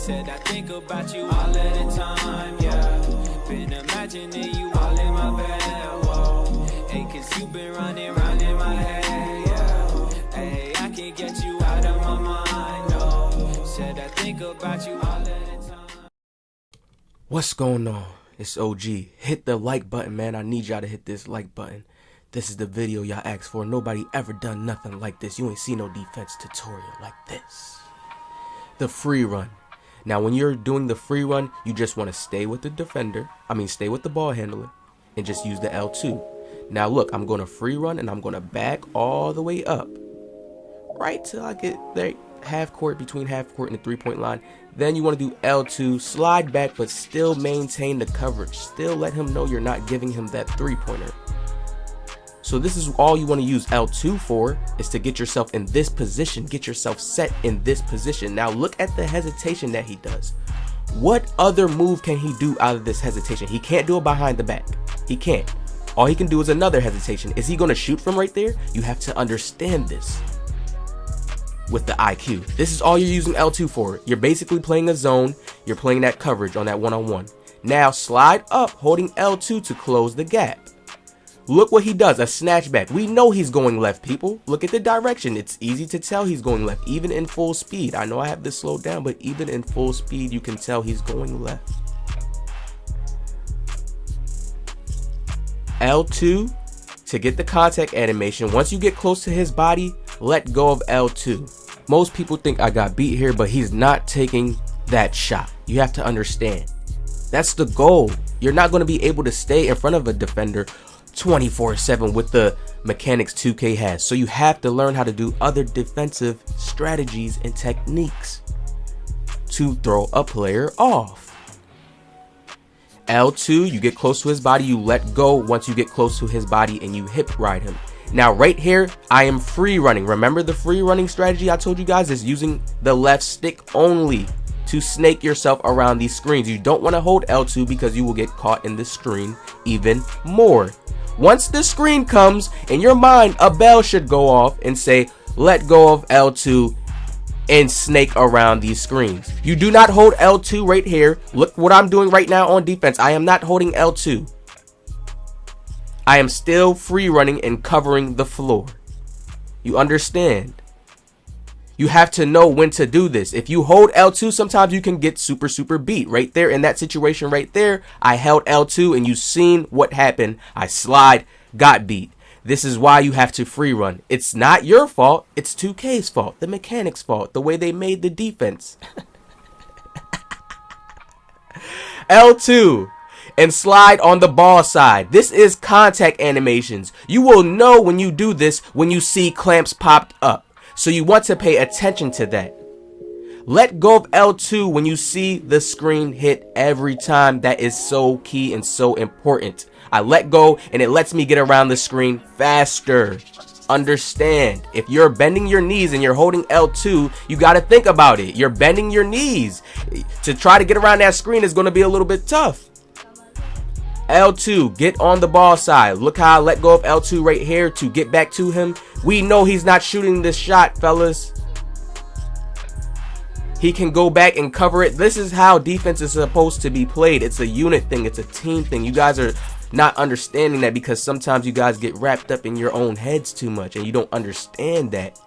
Said I think about you all of the time, yeah. Been imagining you all in my bed, whoa. Hey, cause you been running round in my head, yeah. Hey, I can't get you out of my mind, no. Said I think about you all of the time. What's going on? It's OG. Hit the like button, man. I need y'all to hit this like button. This is the video y'all asked for. Nobody ever done nothing like this. You ain't seen no defense tutorial like this. The free run. Now, when you're doing the free run, you just want to stay with the defender. Stay with the ball handler and just use the L2. Now, look, I'm going to free run and I'm going to back all the way up right till I get there, half court, between half court and the 3-point line. Then you want to do L2, slide back, but still maintain the coverage. Still let him know you're not giving him that 3-pointer. So this is all you want to use L2 for, is to get yourself in this position, get yourself set in this position. Now look at the hesitation that he does. What other move can he do out of this hesitation? He can't do it behind the back. He can't. All he can do is another hesitation. Is he going to shoot from right there? You have to understand this with the IQ. This is all you're using L2 for. You're basically playing a zone. You're playing that coverage on that one-on-one. Now slide up, holding L2 to close the gap. Look what he does, a snatch back. We know he's going left, people. Look at the direction. It's easy to tell he's going left, even in full speed. I know I have this slowed down, but even in full speed, you can tell he's going left. L2 to get the contact animation. Once you get close to his body, let go of L2. Most people think I got beat here, but he's not taking that shot. You have to understand. That's the goal. You're not going to be able to stay in front of a defender 24/7 with the mechanics 2K has. So you have to learn how to do other defensive strategies and techniques to throw a player off. L2, you get close to his body, you let go once you get close to his body, and you hip ride him. Now right here, I am free running. Remember the free running strategy I told you guys is using the left stick only to snake yourself around these screens. You don't want to hold L2 because you will get caught in the screen even more. Once the screen comes, in your mind, a bell should go off and say, let go of L2 and snake around these screens. You do not hold L2 right here. Look what I'm doing right now on defense. I am not holding L2. I am still free running and covering the floor. You understand? You have to know when to do this. If you hold L2, sometimes you can get super beat. Right there in that situation right there, I held L2 and you've seen what happened. I slide, got beat. This is why you have to free run. It's not your fault. It's 2K's fault, the mechanics' fault, the way they made the defense. L2 and slide on the ball side. This is contact animations. You will know when you do this when you see clamps popped up. So you want to pay attention to that. Let go of L2 when you see the screen hit every time. That is so key and so important. I let go and it lets me get around the screen faster. Understand, if you're bending your knees and you're holding L2, you got to think about it. You're bending your knees. To try to get around that screen is going to be a little bit tough. L2, get on the ball side. Look how I let go of L2 right here to get back to him. We know he's not shooting this shot, fellas. He can go back and cover it. This is how defense is supposed to be played. It's a unit thing. It's a team thing. You guys are not understanding that because sometimes you guys get wrapped up in your own heads too much and you don't understand that.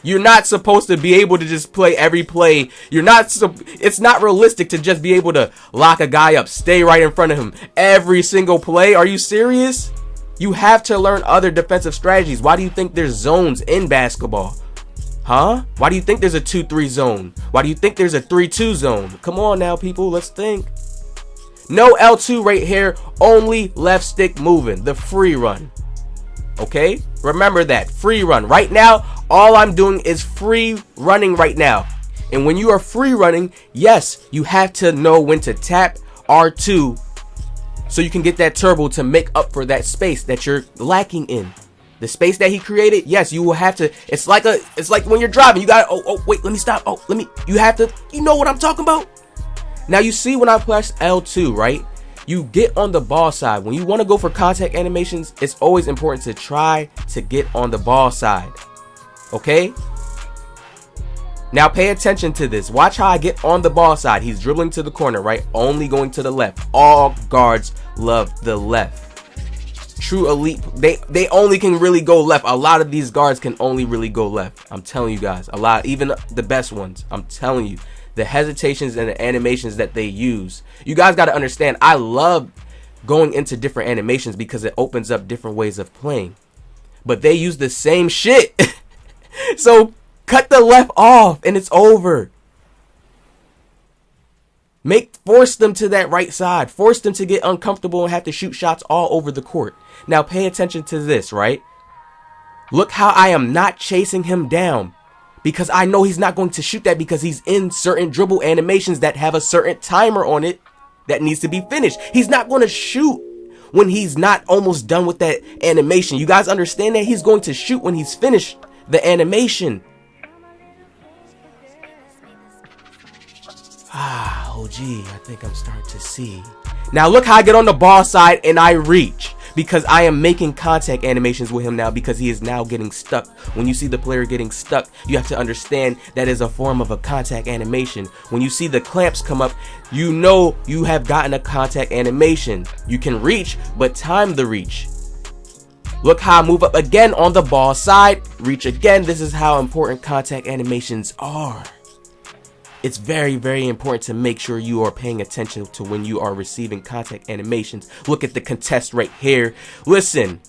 You're not supposed to be able to just play every play. It's not realistic to just be able to lock a guy up, stay right in front of him every single play. Are you serious? You have to learn other defensive strategies. Why do you think there's zones in basketball? Huh? Why do you think there's a 2-3 zone? Why do you think there's a 3-2 zone? Come on now, people, let's think. No L2 right here, only left stick moving, the free run. Okay, remember that, free run. Right now, all I'm doing is free running right now. And when you are free running, yes, you have to know when to tap R2 so you can get that turbo to make up for that space that you're lacking in. The space that he created, yes, you will have to. It's like when you're driving, you got wait, let me stop. You have to, you know what I'm talking about? Now you see when I press L2, right? You get on the ball side. When you want to go for contact animations, it's always important to try to get on the ball side. Okay? Now pay attention to this. Watch how I get on the ball side. He's dribbling to the corner, right? Only going to the left. All guards love the left. True elite, they only can really go left. A lot of these guards can only really go left. I'm telling you guys, a lot, even the best ones. I'm telling you, the hesitations and the animations that they use. You guys got to understand, I love going into different animations because it opens up different ways of playing. But they use the same shit. So cut the left off and it's over. Force them to that right side. Force them to get uncomfortable and have to shoot shots all over the court. Now pay attention to this, right? Look how I am not chasing him down, because I know he's not going to shoot that because he's in certain dribble animations that have a certain timer on it that needs to be finished. He's not going to shoot when he's not almost done with that animation. You guys understand that? He's going to shoot when he's finished the animation. OG, I think I'm starting to see. Now look how I get on the ball side and I reach, because I am making contact animations with him now, because he is now getting stuck. When you see the player getting stuck, you have to understand that is a form of a contact animation. When you see the clamps come up, you know you have gotten a contact animation. You can reach, but time the reach. Look how I move up again on the ball side, reach again. This is how important contact animations are. It's very, very important to make sure you are paying attention to when you are receiving contact animations. Look at the contest right here. Listen,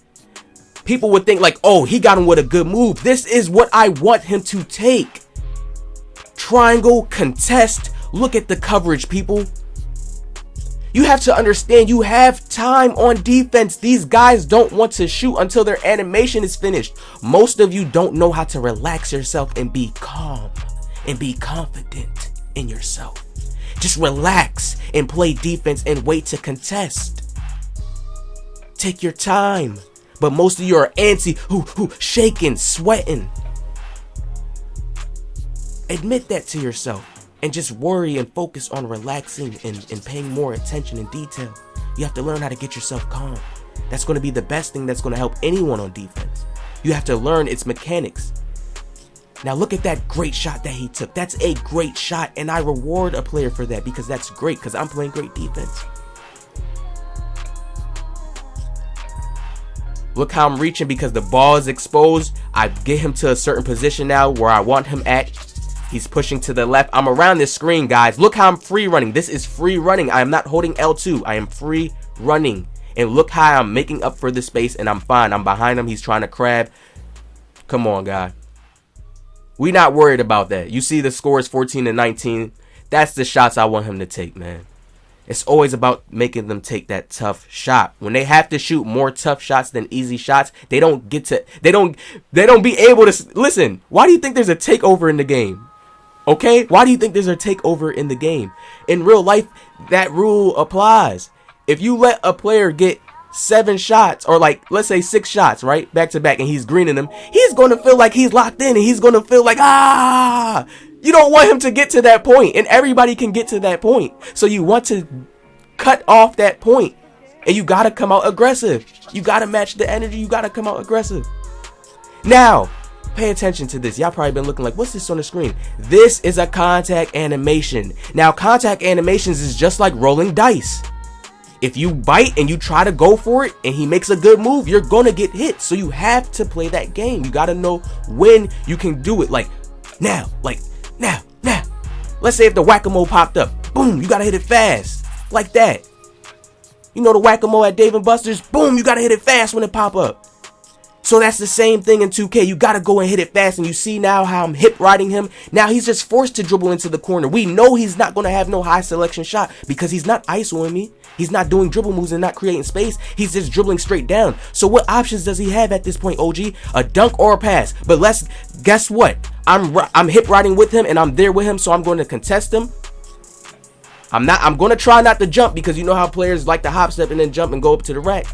people would think like, oh, he got him with a good move. This is what I want him to take. Triangle, contest. Look at the coverage, people. You have to understand, you have time on defense. These guys don't want to shoot until their animation is finished. Most of you don't know how to relax yourself and be calm and be confident in yourself. Just relax and play defense and wait to contest. Take your time. But most of you are antsy, shaking, sweating. Admit that to yourself and just worry and focus on relaxing and paying more attention and detail. You have to learn how to get yourself calm. That's going to be the best thing that's going to help anyone on defense. You have to learn its mechanics. Now look at that great shot that he took. That's a great shot, and I reward a player for that because that's great, because I'm playing great defense. Look how I'm reaching because the ball is exposed. I get him to a certain position now where I want him at. He's pushing to the left. I'm around this screen, guys. Look how I'm free running. This is free running. I am not holding L2. I am free running. And look how I'm making up for the space, and I'm fine. I'm behind him. He's trying to crab. Come on, guy. We not worried about that. You see the score is 14-19. That's the shots I want him to take, man. It's always about making them take that tough shot. When they have to shoot more tough shots than easy shots, they don't be able to listen. Why do you think there's a takeover in the game? Okay? Why do you think there's a takeover in the game? In real life, that rule applies. If you let a player get 7 shots, or like let's say 6 shots, right, back to back, and he's greening them, he's going to feel like he's locked in, and he's going to feel like you don't want him to get to that point, and everybody can get to that point. So you want to cut off that point, and you got to come out aggressive. You got to match the energy. You got to come out aggressive. Now pay attention to this. Y'all probably been looking like, what's this on the screen? This is a contact animation. Now contact animations is just like rolling dice. If you bite and you try to go for it and he makes a good move, you're going to get hit. So you have to play that game. You got to know when you can do it. Like now. Let's say if the whack-a-mole popped up. Boom, you got to hit it fast. Like that. You know the whack-a-mole at Dave & Buster's? Boom, you got to hit it fast when it pop up. So that's the same thing in 2K. You got to go and hit it fast. And you see now how I'm hip riding him. Now he's just forced to dribble into the corner. We know he's not going to have no high selection shot because he's not isoing me. He's not doing dribble moves and not creating space. He's just dribbling straight down. So what options does he have at this point, OG? A dunk or a pass. But guess what? I'm hip riding with him and I'm there with him. So I'm going to contest him. I'm going to try not to jump because you know how players like to hop step and then jump and go up to the rack.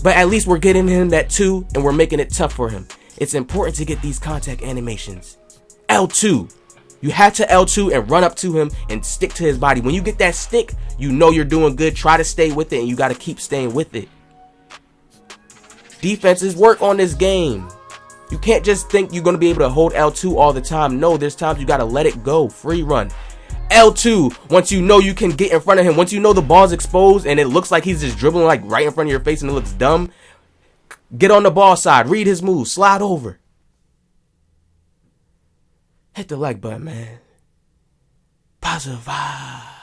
But at least we're getting him that 2 and we're making it tough for him. It's important to get these contact animations. L2. You have to L2 and run up to him and stick to his body. When you get that stick, you know you're doing good. Try to stay with it and you got to keep staying with it. Defenses work on this game. You can't just think you're going to be able to hold L2 all the time. No, there's times you got to let it go. Free run. L2, once you know you can get in front of him, once you know the ball's exposed and it looks like he's just dribbling like right in front of your face and it looks dumb, get on the ball side, read his moves, slide over. Hit the like button, man. Positive vibe.